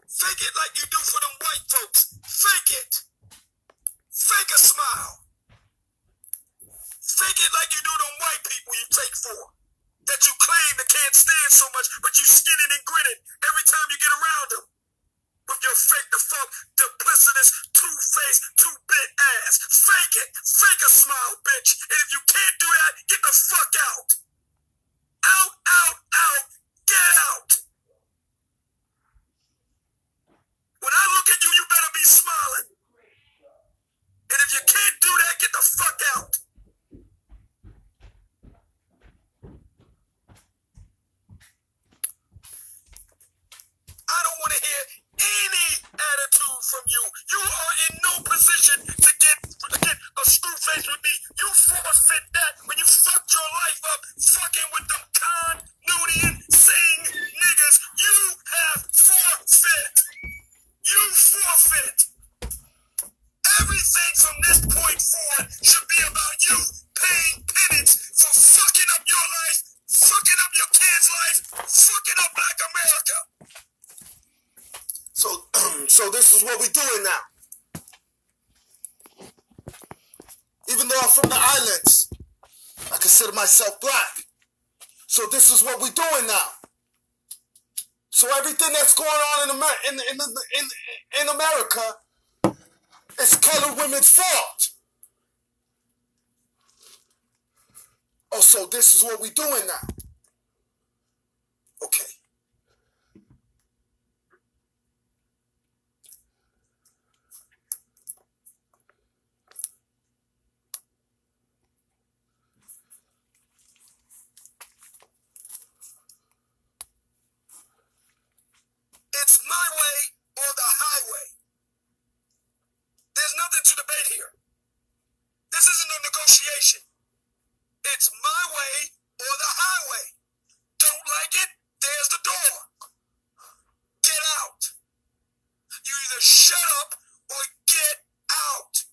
Fake it like you do for them white folks. Fake it. Fake a smile. Fake it like you do them white people you fake for. That you claim that can't stand so much, but you skinning and grinning every time you get around them. With your fake the fuck, duplicitous, two-faced, two-bit ass. Fake it. Fake a smile, bitch. And if you can't do that, get the fuck out. Out, out, out. Get out. When I look at you, you better be smiling. And if you can't do that, get the fuck out. I don't want to hear any attitude from you. You are in no position to get a screw face with me. You forfeit that when you fucked your life up fucking with them con-nudian sing niggas. You have forfeit. You forfeit. Everything from this point forward should be about you paying penance for fucking up your life, fucking up your kids' life, fucking up Black America. So this is what we're doing now. Even though I'm from the islands, I consider myself black. So this is what we're doing now. So everything that's going on in America is colored women's fault. Oh, so this is what we're doing now. Okay. It's my way or the highway. There's nothing to debate here. This isn't a negotiation. It's my way or the highway. Don't like it? There's the door. Get out. You either shut up or get out.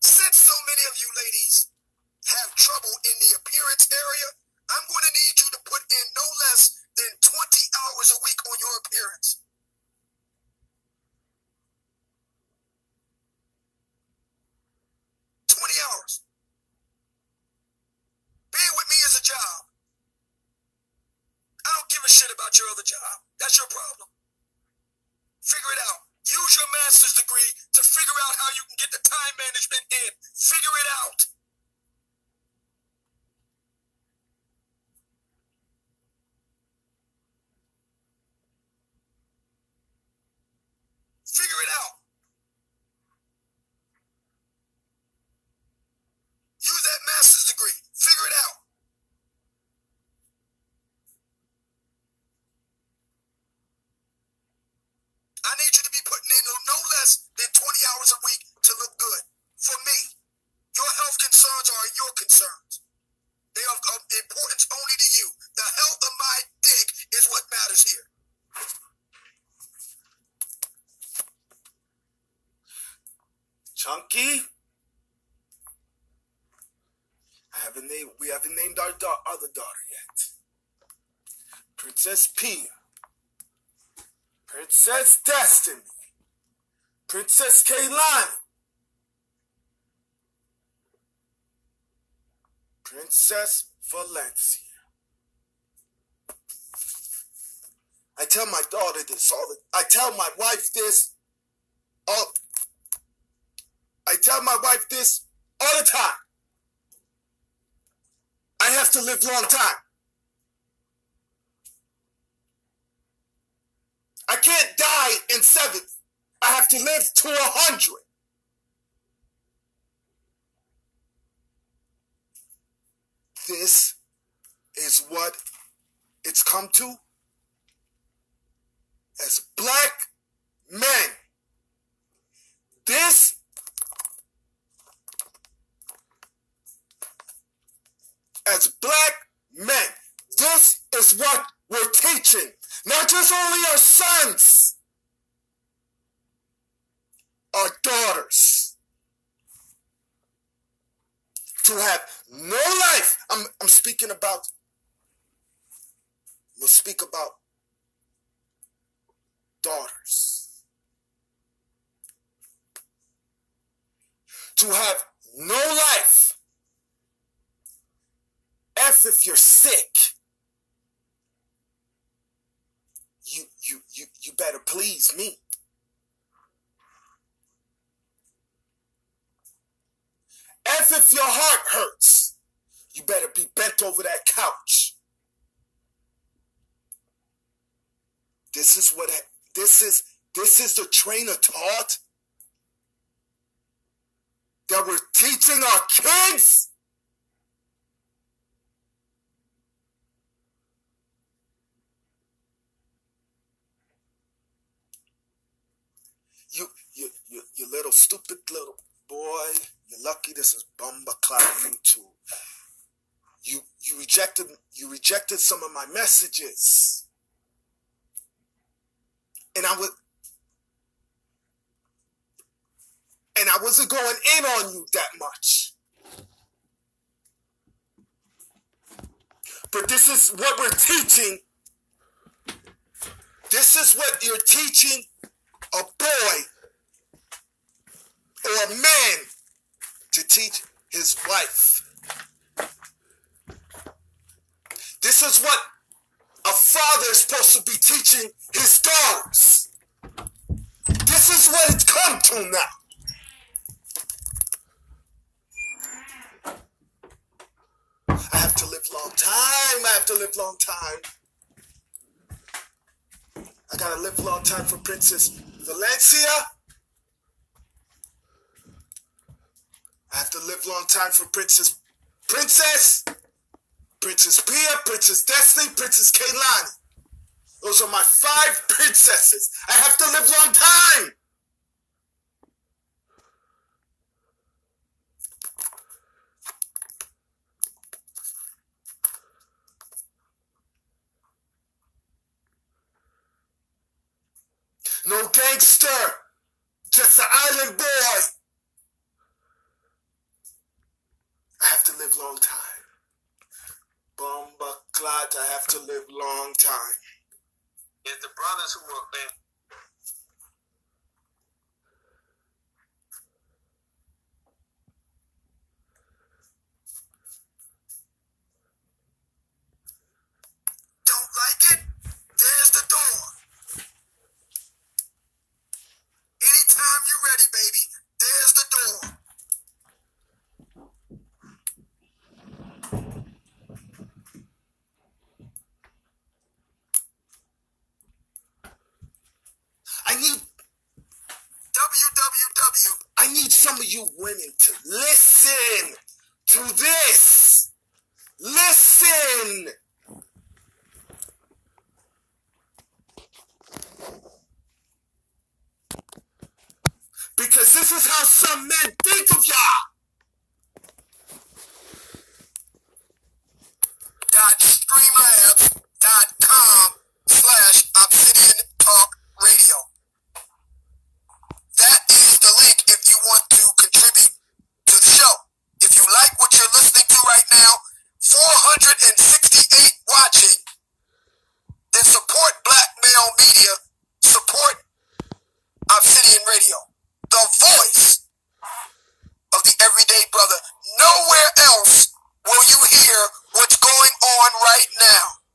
Since so many of you ladies have trouble in the appearance area, I'm going to need you to put in no less than 20 hours a week on your appearance. 20 hours. Being with me is a job. I don't give a shit about your other job. That's your problem. Figure it out. Use your master's degree to figure out how you can get the time management in. Figure it out. Figure it out. Use that master's degree. Figure it out. I need you to be putting in no less than 20 hours a week to look good. For me, your health concerns are your concerns. They are of importance only to you. The health of my dick is what matters here. Chunky? We haven't named our other daughter yet. Princess Pia. Princess Destiny, Princess Kaylani, Princess Valencia. I tell my daughter this I tell my wife this all the time. I have to live long time. I can't die in 70. I have to live to 100. This is what it's come to as black men. This as black men, this is what we're teaching. Not just only our sons, our daughters. To have no life. I'm speaking about, we'll speak about daughters. To have no life. If you're sick, you better please me. If your heart hurts, you better be bent over that couch. This is the train of thought that we're teaching our kids. You little stupid little boy. You're lucky this is Bumbacloud YouTube. You rejected some of my messages. And I wasn't going in on you that much. But this is what we're teaching. This is what you're teaching a boy or a man to teach his wife. This is what a father is supposed to be teaching his daughters. This is what it's come to now. I have to live long time. I have to live long time. I gotta live long time for Princess Valencia. I have to live long time for Princess Pia, Princess Destiny, Princess Kaylani. Those are my 5 princesses. I have to live long time. No gangster, just an island boy. I have to live long time. Bumbaclot, I have to live long time. It's the brothers who were been. Don't like it? There's the door. Anytime you're ready, baby, there's the door. I need some of you women to listen to this. Listen. Because this is how some men think of y'all. .streamlabs.com/Obsidian Talk Radio. That is the link if you want to contribute to the show. If you like what you're listening to right now, 468 watching, then support Black Male Media, support Obsidian Radio, the voice of the everyday brother. Nowhere else will you hear what's going on right now.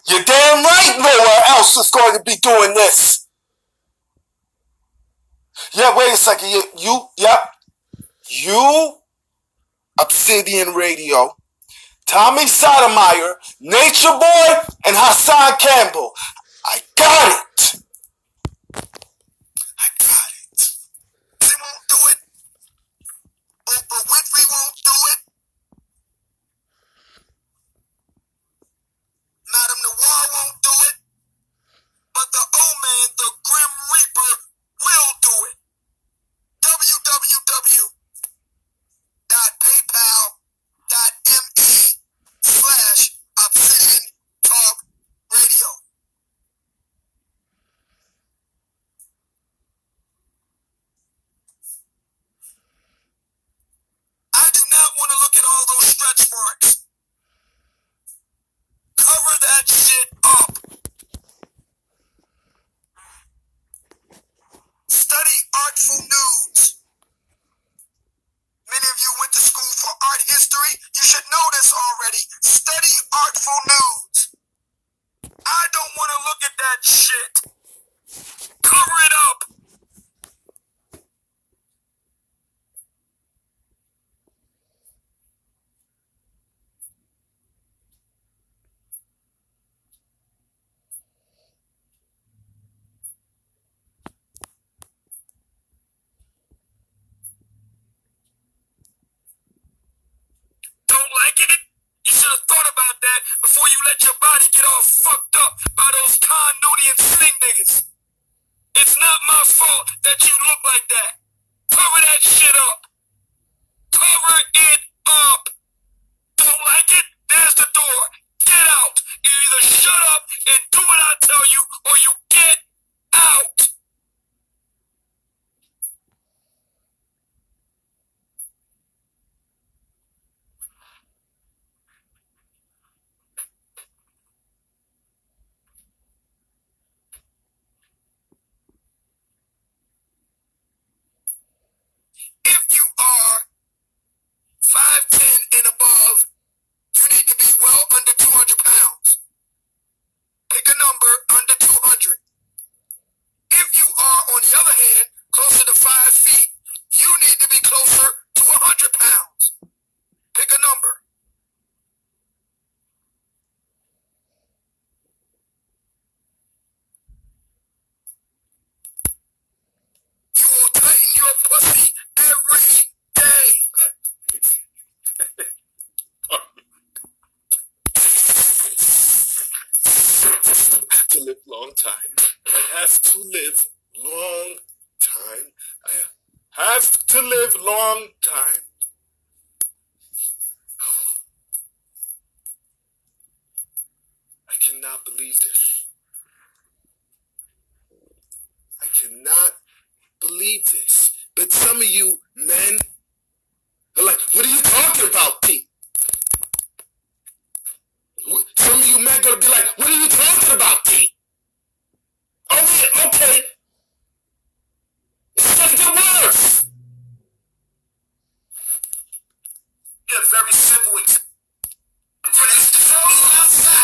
You're damn right nowhere else is going to be doing this. Yeah, wait a second. You, Obsidian Radio, Tommy Sotomayor, Nature Boy, and Hassan Campbell. I got it. They won't do it. Oprah Winfrey won't do it. Madame Noir won't do it. But the old man, the Grim Reaper, will do it. www.paypal.me time. I have to live long time. I have to live long time. I cannot believe this. I cannot believe this. But some of you men are like, what are you talking about, Pete? Some of you men are going to be like, what are you talking about, Pete? Oh, yeah, okay. It's going to get worse. Yeah, a very simple example. When it's cold outside.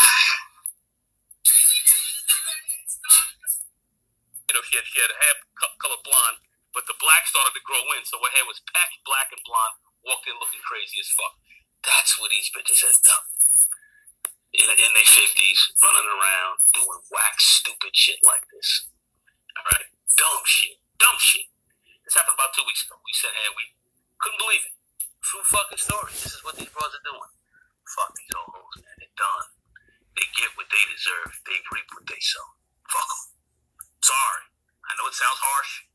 You know, she had hair color blonde, but the black started to grow in, so her hair was patched black and blonde, walked in looking crazy as fuck. That's what these bitches end up. In their 50s, running around, doing whack, stupid shit like this. Alright? Dumb shit. This happened about 2 weeks ago. We said, hey, we couldn't believe it. True fucking story. This is what these bros are doing. Fuck these old hoes, man. They're done. They get what they deserve. They reap what they sow. Fuck them. Sorry. I know it sounds harsh.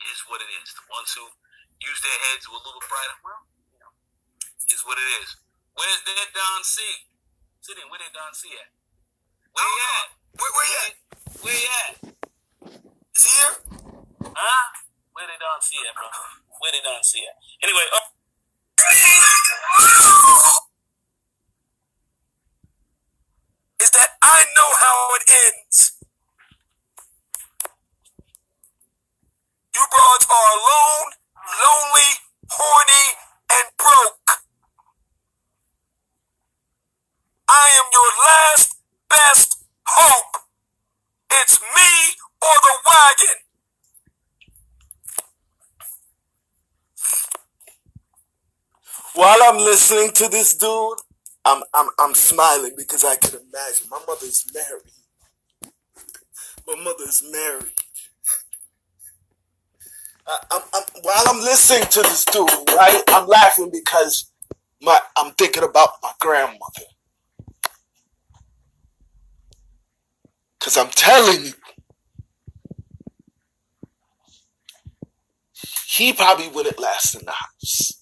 It is what it is. The ones who use their heads were a little brighter. Well, you know, it's what it is. Where's their Don C? Sit in. Where their Don C at? Where he at? Where he at? Is he here? Huh? Where they Don C at, bro? Where they Don C at? Anyway, is that I know how it ends. You broads are alone, lonely, horny, and broke. I am your last best hope. It's me or the wagon. While I'm listening to this dude, I'm smiling because I can imagine my mother's married. My mother's married. While I'm listening to this dude, right, I'm laughing because I'm thinking about my grandmother. Because I'm telling you, he probably wouldn't last in the house.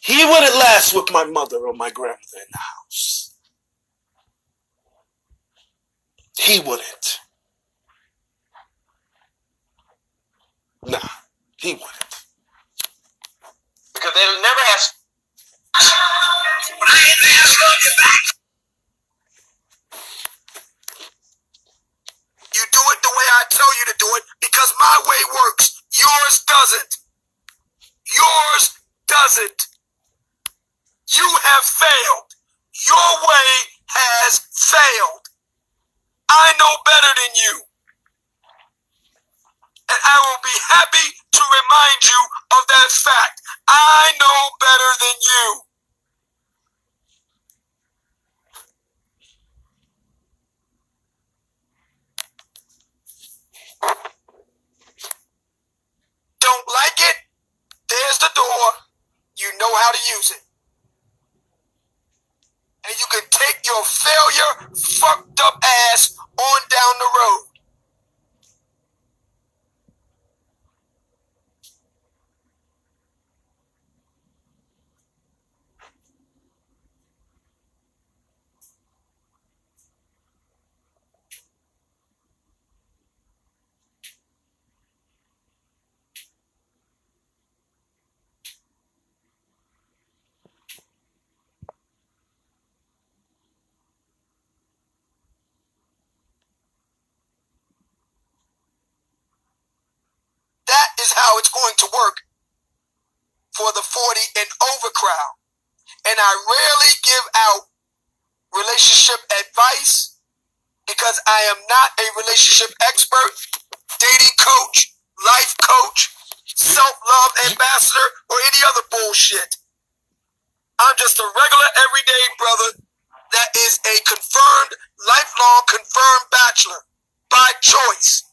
He wouldn't last with my mother or my grandmother in the house. He wouldn't. Nah, he wouldn't. Because they'll never have... You do it the way I tell you to do it because my way works. Yours doesn't. Yours doesn't. You have failed. Your way has failed. I know better than you. And I will be happy to remind you of that fact. I know better than you. Don't like it? There's the door. You know how to use it. And you can take your failure, fucked up ass on down the road. That is how it's going to work for the 40 and over crowd. And I rarely give out relationship advice because I am not a relationship expert, dating coach, life coach, self-love ambassador, or any other bullshit. I'm just a regular everyday brother that is a confirmed, lifelong confirmed bachelor by choice.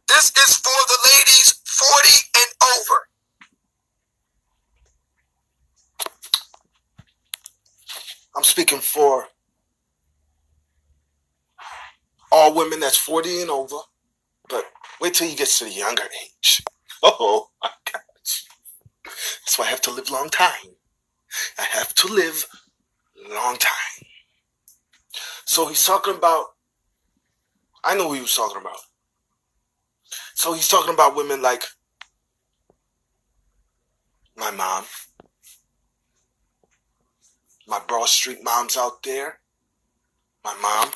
This is for the ladies 40 and over. I'm speaking for all women that's 40 and over, but wait till you get to the younger age. Oh my God. That's why I have to live long time. I have to live long time. So he's talking about, I know who he was talking about. So he's talking about women like my mom, my Broad Street moms out there, my mom.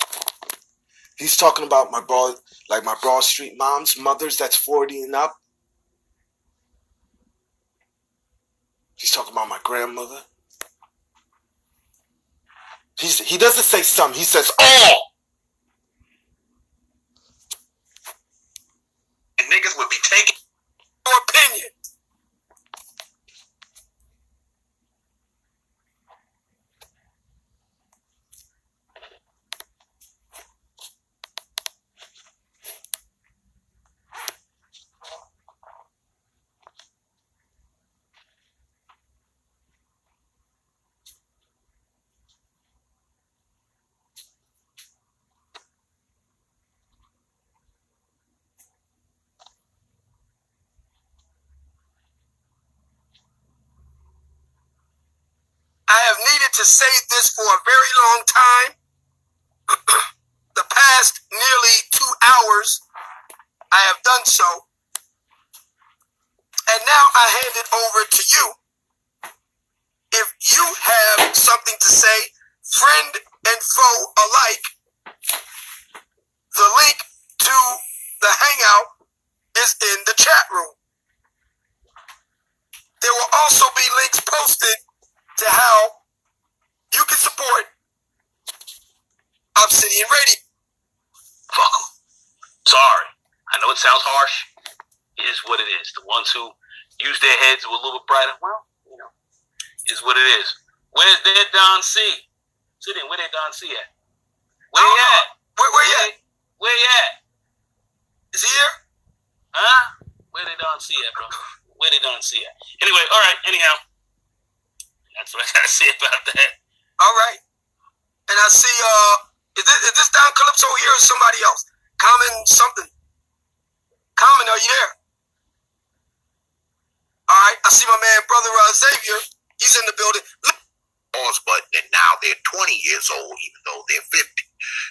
He's talking about my Broad Street moms, mothers that's 40 and up. He's talking about my grandmother. He doesn't say some, he says all. And niggas would be taking your opinion. I have needed to say this for a very long time. The past nearly 2 hours, I have done so. And now I hand it over to you. If you have something to say, friend and foe alike, the link to the Hangout is in the chat room. There will also be links posted to how you can support Obsidian Radio. Fuck them. Sorry. I know it sounds harsh. It is what it is. The ones who use their heads were a little bit brighter. Well, you know, is what it is. Where's their Don C? Sit in. Where they Don C at? Where he at? Where he at? Where he at? Is he here? Huh? Where they Don C at, bro? Where they Don C at? Anyway, all right. Anyhow, that's what I gotta say about that. All right. And I see, is this Don Calypso here or somebody else? Common something. Common, are you there? All right. I see my man, brother Xavier. He's in the building. Pause button, and now they're 20 years old, even though they're 50.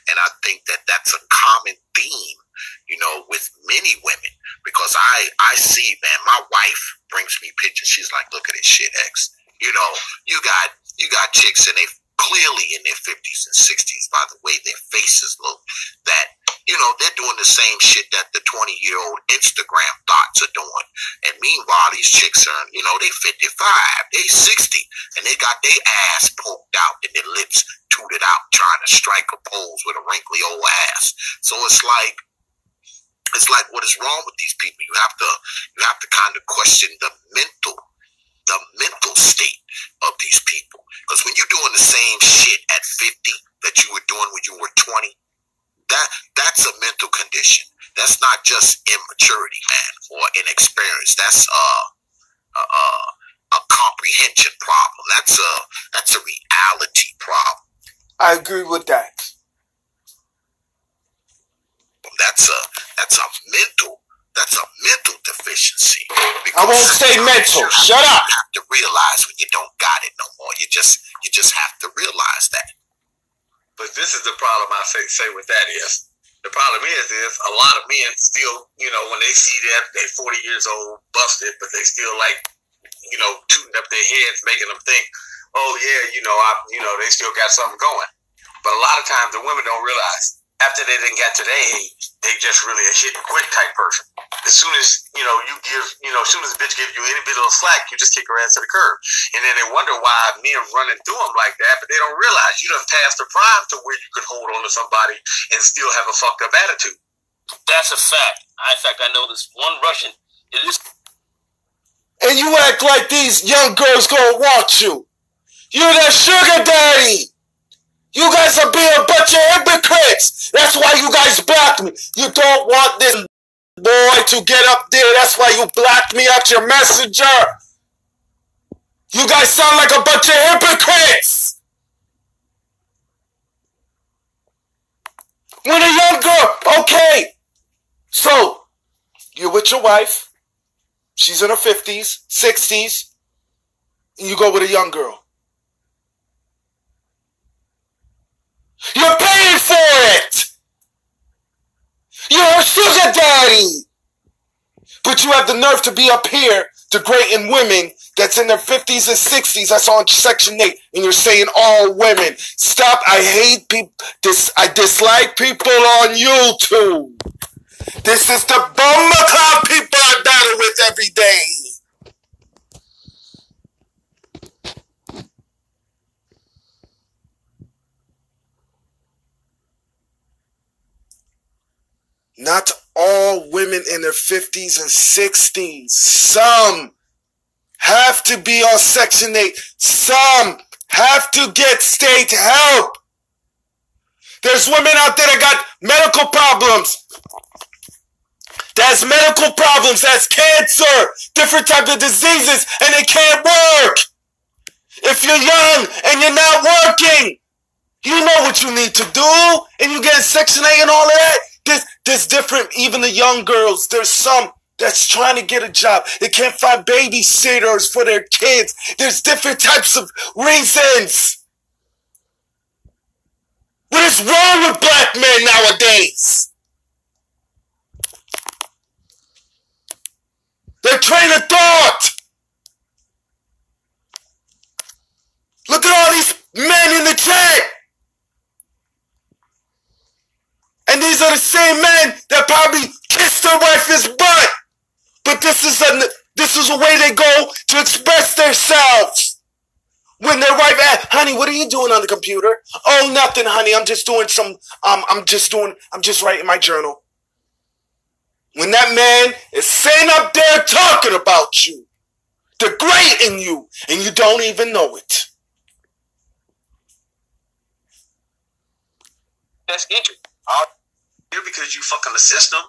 And I think that that's a common theme, you know, with many women, because I see, man, my wife brings me pictures. She's like, look at this shit, X. You know, you got chicks and they clearly in their 50s and 60s by the way their faces look, that, you know, they're doing the same shit that the 20-year-old Instagram thoughts are doing. And meanwhile, these chicks are, you know, they 55, they 60, and they got their ass poked out and their lips tooted out trying to strike a pose with a wrinkly old ass. So it's like, what is wrong with these people? You have to kind of question the mental state of these people. Because when you're doing the same shit at 50 that you were doing when you were 20, that's a mental condition. That's not just immaturity, man, or inexperience. That's a comprehension problem. That's a reality problem. I agree with that. That's a mental deficiency. I won't say mental. Shut up. You have to realize when you don't got it no more. You just have to realize that. But this is the problem I say with that is, the problem is a lot of men still, you know, when they see that they're 40 years old, busted, but they still like, you know, tooting up their heads, making them think, oh yeah, they still got something going. But a lot of times the women don't realize after they didn't get to their age, they just really a hit and quit type person. As soon as, as soon as a bitch gives you any bit of slack, you just kick her ass to the curb. And then they wonder why men running through them like that, but they don't realize you done passed the prime to where you could hold on to somebody and still have a fucked up attitude. That's a fact. In fact, I know this one Russian. And you act like these young girls gonna want you. You're their sugar daddy. You guys are being a bunch of hypocrites. That's why you guys blocked me. You don't want this boy to get up there. That's why you blocked me out your messenger. You guys sound like a bunch of hypocrites. When a young girl, okay. So, you're with your wife. She's in her 50s, 60s. And you go with a young girl. You're paying for it. You're her sugar daddy. But you have the nerve to be up here degrading women that's in their 50s and 60s. That's on Section 8. And you're saying all women. Stop. I hate people. I dislike people on YouTube. This is the bummer club people I battle with every day. Not all women in their 50s and 60s. Some have to be on Section 8. Some have to get state help. There's women out there that got medical problems. That's medical problems. That's cancer. Different types of diseases. And they can't work. If you're young and you're not working, you know what you need to do. And you get Section 8 and all of that. There's different, even the young girls, there's some that's trying to get a job. They can't find babysitters for their kids. There's different types of reasons. What is wrong with black men nowadays? Their train of thought. Look at all these men in the chat. And these are the same men that probably kissed their wife's butt. But this is a way they go to express themselves. When their wife asks, honey, what are you doing on the computer? Oh, nothing, honey. I'm just doing I'm just writing my journal. When that man is sitting up there talking about you, degrading you, and you don't even know it. That's interesting. Because you fucking the system.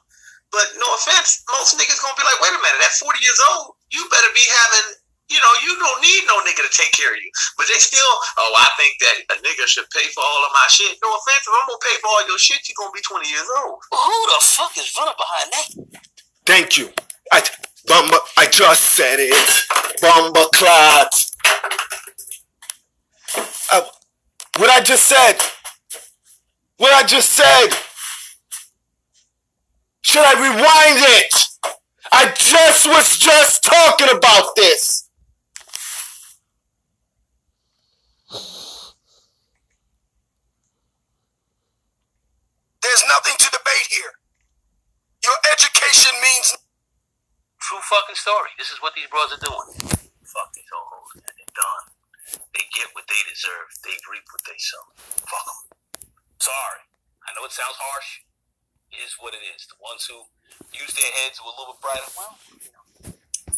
But no offense, most niggas gonna be like, wait a minute, at 40 years old, you better be having, you don't need no nigga to take care of you. But they still, I think that a nigga should pay for all of my shit. No offense, if I'm gonna pay for all your shit, you're gonna be 20 years old. Well, who the fuck is running behind that? Thank you. I just said it. Bumba clot. What I just said. Should I rewind it? I was just talking about this. There's nothing to debate here. Your education means... True fucking story. This is what these bros are doing. Fuck these hoes, and they're done. They get what they deserve. They reap what they sow. Fuck them. Sorry. I know it sounds harsh. It is what it is. The ones who use their heads were a little bit brighter. Well,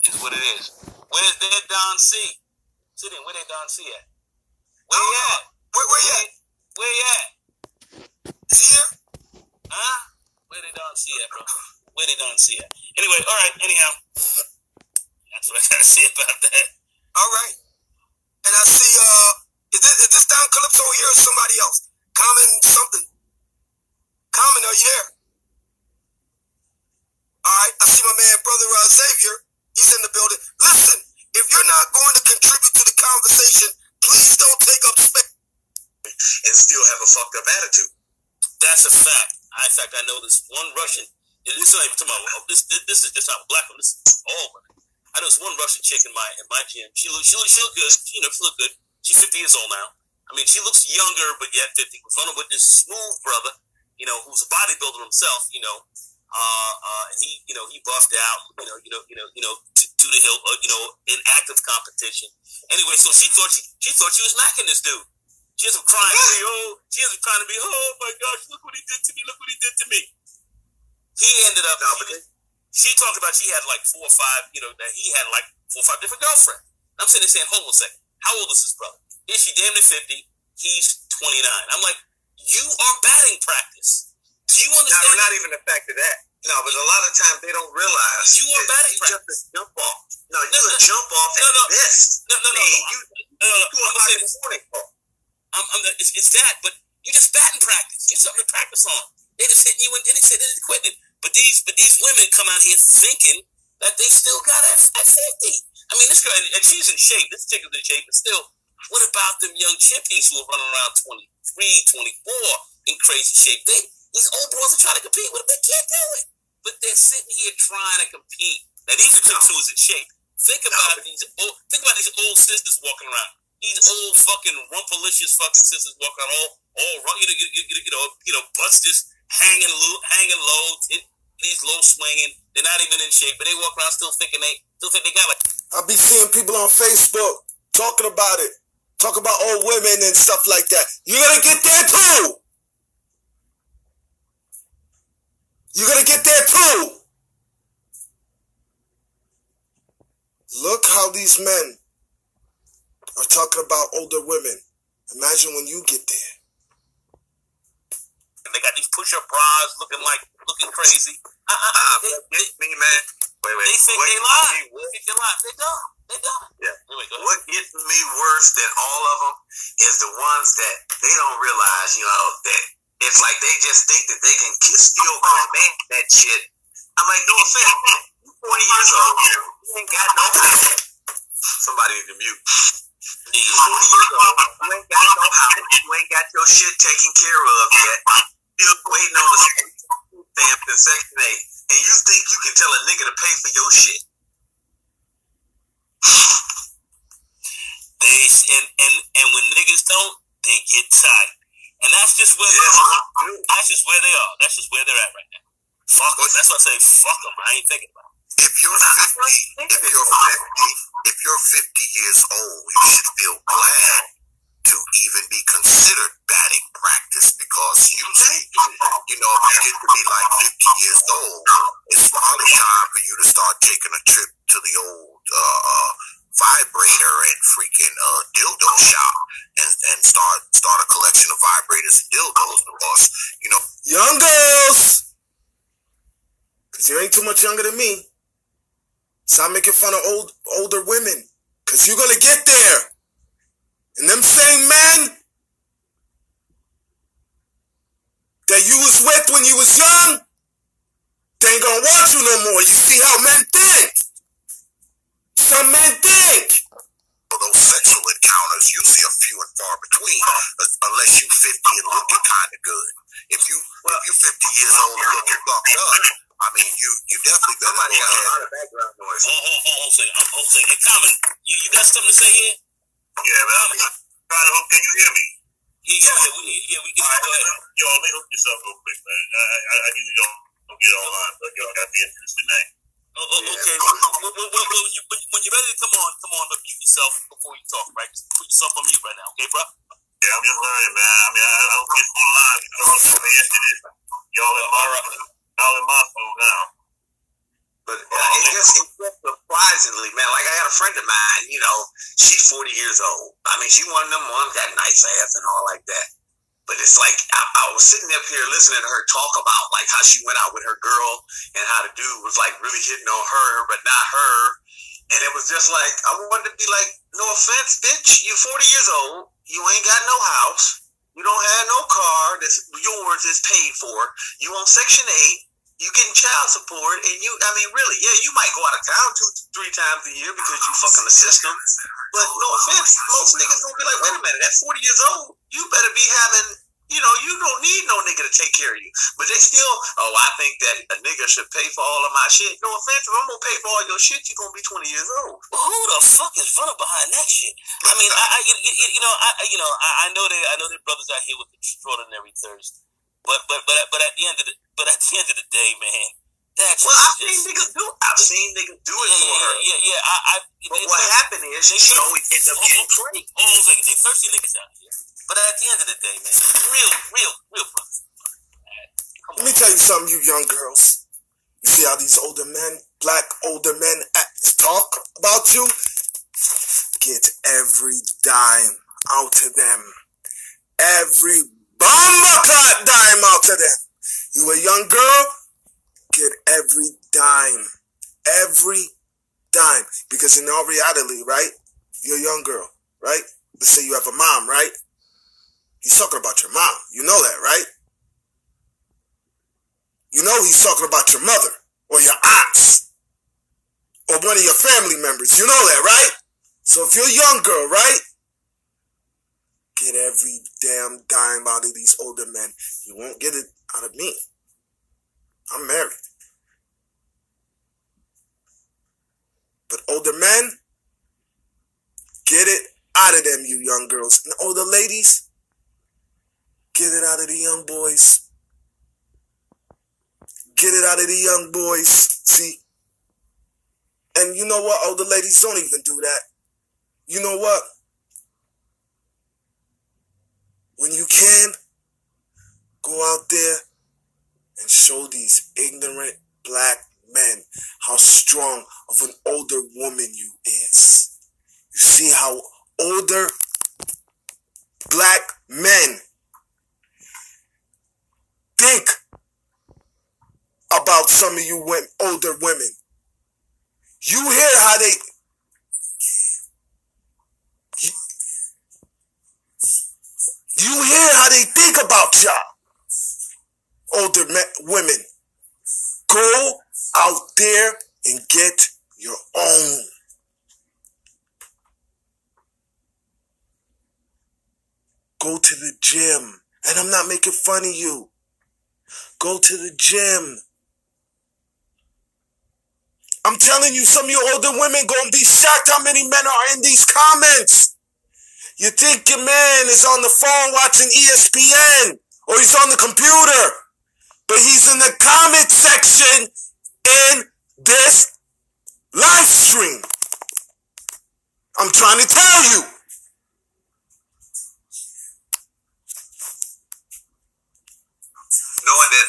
is what it is. Where's their Don C? Sit in. Where they Don C at? Where you at? Where you at? Where you at? Is he here? Huh? Where they Don C at, bro? Where they Don C at? Anyway, all right. Anyhow, that's what I gotta say about that. All right. And I see. Is this Don Calypso here or somebody else? Common something. Common, are you there? All right. I see my man, brother Xavier. He's in the building. Listen, if you're not going to contribute to the conversation, please don't take up space and still have a fucked up attitude. That's a fact. In fact, I know this one Russian. This is not even talking about. This is just not black women. This is all women. I know this one Russian chick in my gym. She look good. She look good. She's 50 years old now. I mean, she looks younger, but yet 50. Was running with this smooth brother, who's a bodybuilder himself. He buffed out. To the hill. In active competition. Anyway, so she thought she was macking this dude. She has him crying to me. Oh my gosh, look what he did to me. Look what he did to me. He ended up. She talked about she had like 4 or 5. That he had like 4 or 5 different girlfriends. I'm sitting there saying, hold on a second. How old is this brother? Is she damn near 50? He's 29. I'm like, you are batting practice. Do you understand? No, not even the fact of that. No, but a lot of times they don't realize you are batting practice. Just a jump off. No, you a jump off and miss. No. It's that, but you just batting practice. Get something to practice on. They just hit you and they said they quit it. But these women come out here thinking that they still got at 50. I mean, this girl, and she's in shape. This chick is in shape, but still, what about them young chimpies who are running around 23, 24 in crazy shape? These old boys are trying to compete with them. They can't do it. But they're sitting here trying to compete. Now, these are chicks who's in shape. Think about these old sisters walking around. These old fucking rumpalicious fucking sisters walking around all busters hanging low, these low swinging. They're not even in shape, but they walk around still think they got it. I'll be seeing people on Facebook talking about it, talk about old women and stuff like that. You're gonna get there too. You're gonna get there too. Look how these men are talking about older women. Imagine when you get there. And they got these push-up bras looking crazy. Me, man. Wait. They think they lie. They don't. Yeah. Anyway, what gets me worse than all of them is the ones that they don't realize, that it's like they just think that they can still command that shit. I'm like, no offense. 40 years old. You ain't got no house. Somebody need to mute. 40 years old. You ain't got no house. You ain't got your shit taken care of yet. Still waiting on the stamp in Section 8. And you think you can tell a nigga to pay for your shit. And when niggas don't, they get tight. And that's just where they are. That's just where they are. That's just where they're at right now. Fuck them. That's why I say fuck them. I ain't thinking about it. If you're 50, if you're 50 years old, you should feel glad to even be considered batting practice, because usually, if you get to be like 50 years old, it's probably time for you to start taking a trip to the old vibrator and freaking dildo shop and start a collection of vibrators and dildos, because young girls, because you ain't too much younger than me. Stop making fun of older women, because you're going to get there. And them same men that you was with when you was young, they ain't going to want you no more. You see how men think. Some men think. Those sexual encounters usually are few and far between, unless you 50 and looking kind of good. If you 50 years old and looking fucked up, I mean, you definitely better go ahead. A lot of background noise. Hold on. Hey, Common, you got something to say here? Yeah, man. I'm trying to hook. Can you hear me? Yeah, we can. All right, go ahead. Yo, let me hook yourself real quick, man. I usually don't get online, but y'all got the interest tonight. Okay. When you're ready to come on, mute yourself before you talk, right? Just put yourself on mute right now, okay, bro? Yeah, I'm just learning, man. I mean, I don't get online. Y'all in my phone now. But it's just surprisingly, man, like I had a friend of mine, she's 40 years old. I mean, she one of them ones got nice ass and all like that. But it's like, I was sitting up here listening to her talk about like how she went out with her girl and how the dude was like really hitting on her, but not her. And it was just like, I wanted to be like, no offense, bitch, you 40 years old. You ain't got no house. You don't have no car that's yours is paid for. You on Section 8. You getting child support, and really, yeah, you might go out of town 2-3 times a year because you fucking the system. But no offense, most niggas gonna be like, wait a minute, at 40 years old, you better be having, you don't need no nigga to take care of you. But they still, I think that a nigga should pay for all of my shit. No offense, if I'm gonna pay for all your shit, you gonna be 20 years old. Well, who the fuck is running behind that shit? I mean, I know that brothers out here with extraordinary thirst. But at the end of the day, man, that's I've seen niggas do it for her. Yeah. But what happened is she always ends up getting played. They thirsty niggas out here. But at the end of the day, man, real brothers. Let me tell you something, you young girls. You see how these black older men talk about you? Get every dime out to them. Every bomb-clot dime out to them. You a young girl? Get every dime. Every dime. Because in all reality, right? You're a young girl, right? Let's say you have a mom, right? He's talking about your mom. You know that, right? you know he's talking about your mother or your aunts or one of your family members. You know that, right? So if you're a young girl, right? Get every damn dime out of these older men. You won't get it out of me. I'm married. But older men, get it out of them, you young girls. And older ladies, get it out of the young boys. Get it out of the young boys. See? And you know what? Older ladies, don't even do that. You know what? When you can, go out there and show these ignorant black men how strong of an older woman you is. You see how older black men think about some of you older women. You hear how they... You hear how they think about y'all, older women. Go out there and get your own. Go to the gym. And I'm not making fun of you. Go to the gym. I'm telling you, some of you older women gonna be shocked how many men are in these comments. You think your man is on the phone watching ESPN or he's on the computer, but he's in the comment section in this live stream. I'm trying to tell you. Knowing that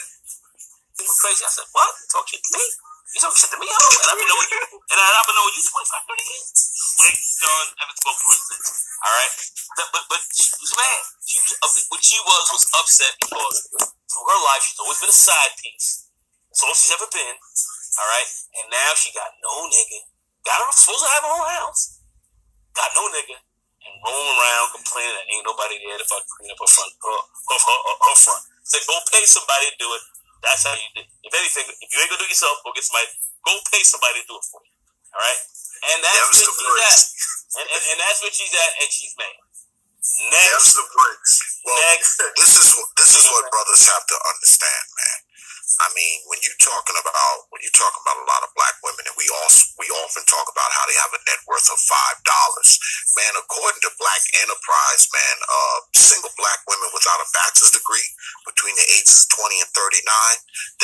it was crazy, I said, "What? You talk shit to me? You talk shit to me? Oh, and I've been knowing you, and I've been knowing you 25, 30 years. Wait, John, haven't spoken for us. All right, but she was mad. What she was upset because through her life she's always been a side piece. That's all she's ever been. All right, and now she got no nigga. Got her supposed to have her own house. Got no nigga, and rolling around complaining that ain't nobody there to fuck clean up her front. Her front. Said go pay somebody to do it. That's how you do it. If anything, if you ain't gonna do it yourself, go get somebody. Go pay somebody to do it for you. All right, and that's where she's at. And that's where she's at, and she's mad. Next, the breaks. Well, next. This is what brothers have to understand, man. I mean, when you're talking about a lot of black women, and we often talk about how they have a net worth of $5. Man, according to Black Enterprise, man, single black women without a bachelor's degree between the ages of 20 and 39,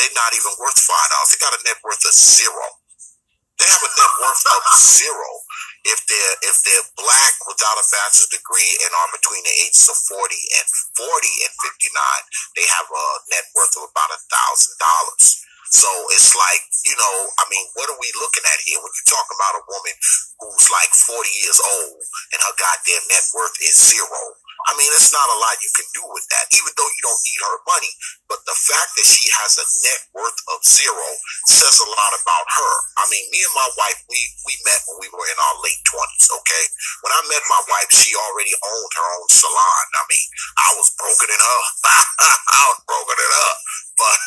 they're not even worth $5. They got a net worth of zero. They have a net worth of zero if they're black without a bachelor's degree and are between the ages of 40 and 59. They have a net worth of about $1,000. So it's like, I mean, what are we looking at here? When you talk about a woman who's like 40 years old and her goddamn net worth is zero, I mean, it's not a lot you can do with that, even though you don't need her money. But the fact that she has a net worth of zero says a lot about her. I mean, me and my wife, we met when we were in our late 20s, okay? When I met my wife, she already owned her own salon. I mean, I was broken in her. I was broken in her. But,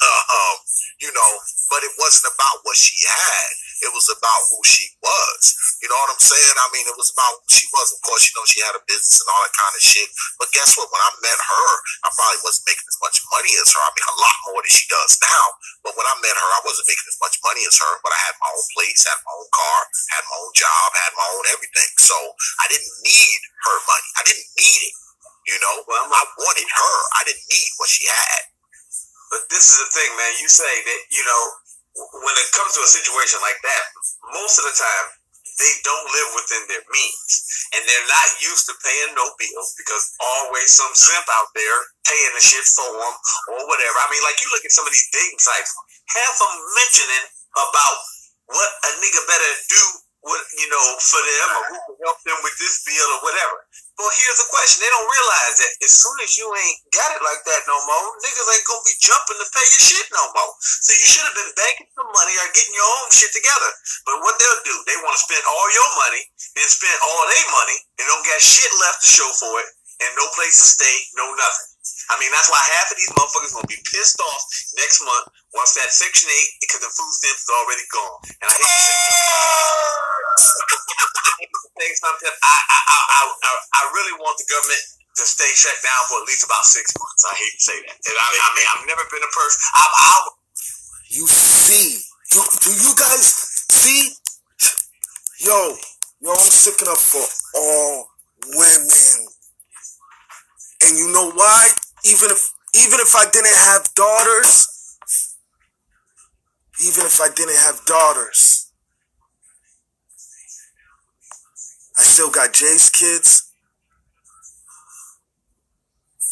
but it wasn't about what she had. It was about who she was. You know what I'm saying? I mean, it was about who she was. Of course, she had a business and all that kind of shit. But guess what? When I met her, I probably wasn't making as much money as her. I mean, a lot more than she does now. But when I met her, I wasn't making as much money as her. But I had my own place, had my own car, had my own job, had my own everything. So I didn't need her money. I didn't need it. Well, I wanted her. I didn't need what she had. But this is the thing, man. You say that, when it comes to a situation like that, most of the time, they don't live within their means. And they're not used to paying no bills because always some simp out there paying the shit for them or whatever. I mean, like, you look at some of these dating sites, half of them mentioning about what a nigga better do for them or who can help them with this bill or whatever. Well, here's the question. They don't realize that as soon as you ain't got it like that no more, niggas ain't gonna be jumping to pay your shit no more. So you should have been banking some money or getting your own shit together. But what they'll do, they want to spend all your money, then spend all their money, and don't got shit left to show for it, and no place to stay, no nothing. I mean, that's why half of these motherfuckers gonna be pissed off next month once that Section 8, because the food stamps is already gone. And I hate to say something. I really want the government to stay shut down for at least about 6 months. I hate to say that. And I mean, I've never been a person. You see, do you guys see? Yo, I'm sticking up for all women. And you know why? Even if I didn't have daughters, I still got Jay's kids.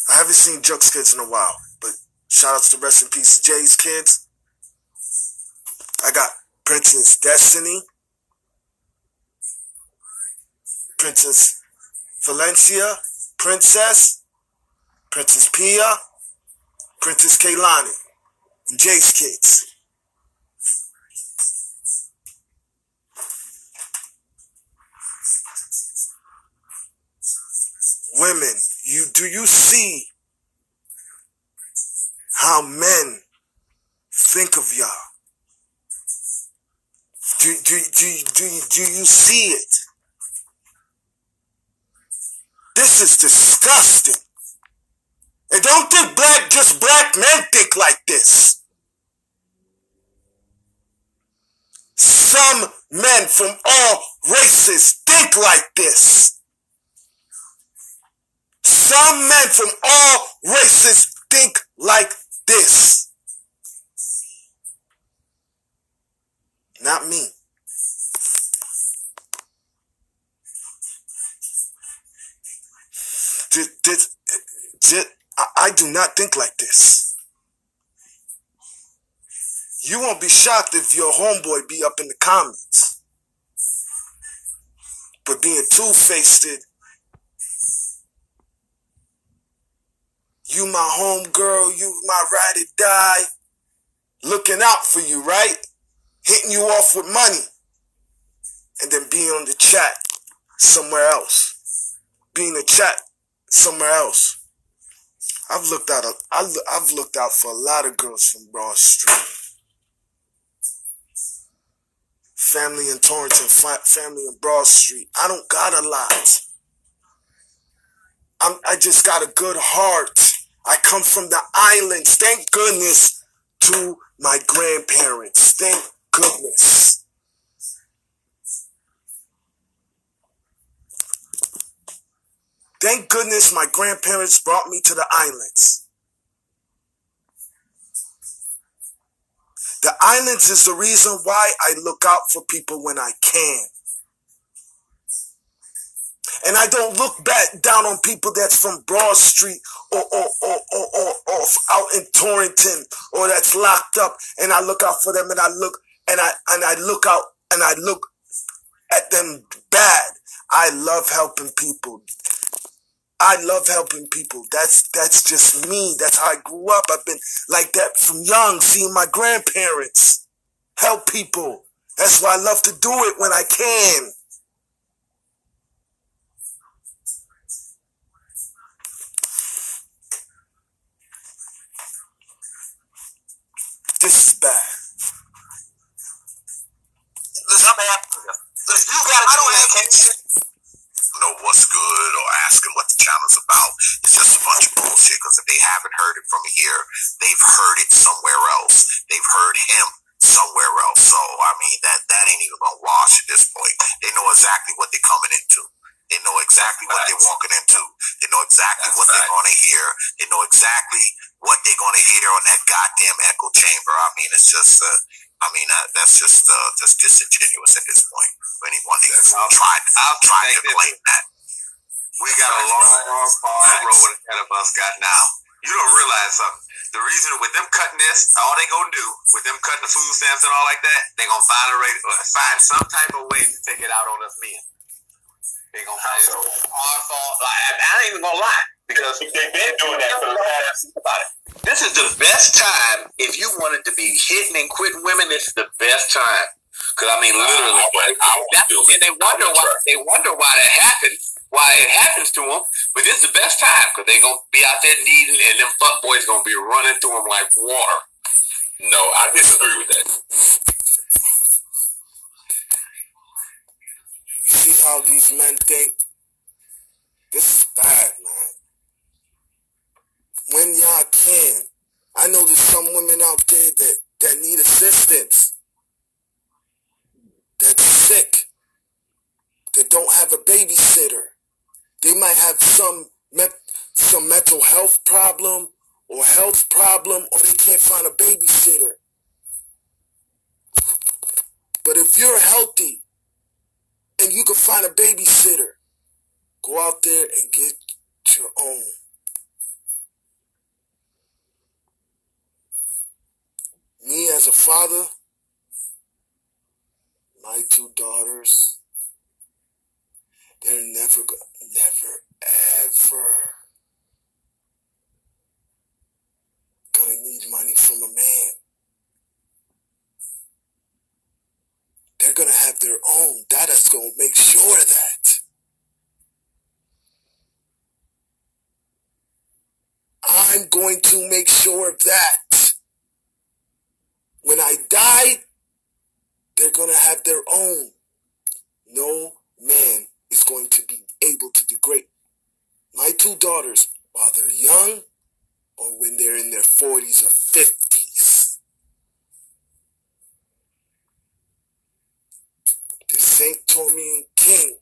I haven't seen Juck's kids in a while, but shout outs to rest in peace Jay's kids. I got Princess Destiny, Princess Valencia, Princess Pia, Princess Kaylani, and Jay's kids. Women, do you see how men think of y'all? Do you see it? This is disgusting. And don't think just black men think like this. Some men from all races think like this. Some men from all races think like this. Not me. I do not think like this. You won't be shocked if your homeboy be up in the comments. But being two-faced, you my homegirl, you my ride or die, looking out for you, right? Hitting you off with money. And then being on the chat somewhere else. Being a chat somewhere else. I've looked out for a lot of girls from Broad Street. Family in Torrington, family in Broad Street. I don't got a lot. I just got a good heart. I come from the islands. Thank goodness to my grandparents. Thank goodness. Thank goodness my grandparents brought me to the islands. The islands is the reason why I look out for people when I can. And I don't look back down on people that's from Broad Street or out in Torrington or that's locked up, and I look out for them and I look at them bad. I love helping people. That's just me. That's how I grew up. I've been like that from young, seeing my grandparents help people. That's why I love to do it when I can. This is bad. Know what's good or asking what the channel's about. It's just a bunch of bullshit, because if they haven't heard it from here, they've heard it somewhere else. They've heard him somewhere else. So, I mean, that ain't even gonna wash at this point. They know exactly what they're coming into. They know exactly what they're walking into. They know exactly what they're gonna hear. They know exactly what they're gonna hear on that goddamn echo chamber. I mean, it's just, that's just disingenuous at this point. For anyone who's tried to claim that. We got a long, hard road ahead of us now. You don't realize something. The reason with them cutting this, all they gonna do with them cutting the food stamps and all like that, they gonna find some type of way to take it out on us men. They gonna find it. Our fault. I ain't even gonna lie, because they've been doing that for the past. Think about it. This is the best time if you wanted to be hitting and quitting women. This is the best time. Because I mean, literally, and they wonder why that happened. why it happens to them. But this is the best time because they're going to be out there needing, and them fuck boys going to be running through them like water. No, I disagree with that. You see how these men think? This is bad, man. When y'all can. I know there's some women out there that need assistance. That's sick. That don't have a babysitter. They might have some mental health problem or health problem, or they can't find a babysitter. But if you're healthy and you can find a babysitter, go out there and get your own. Me as a father, my 2 daughters, they're never, ever gonna need money from a man. They're gonna have their own. That is gonna make sure of that. I'm going to make sure of that. When I die, they're gonna have their own. No man is going to be able to degrade my 2 daughters while they're young or when they're in their 40s or 50s. The St. Tommy King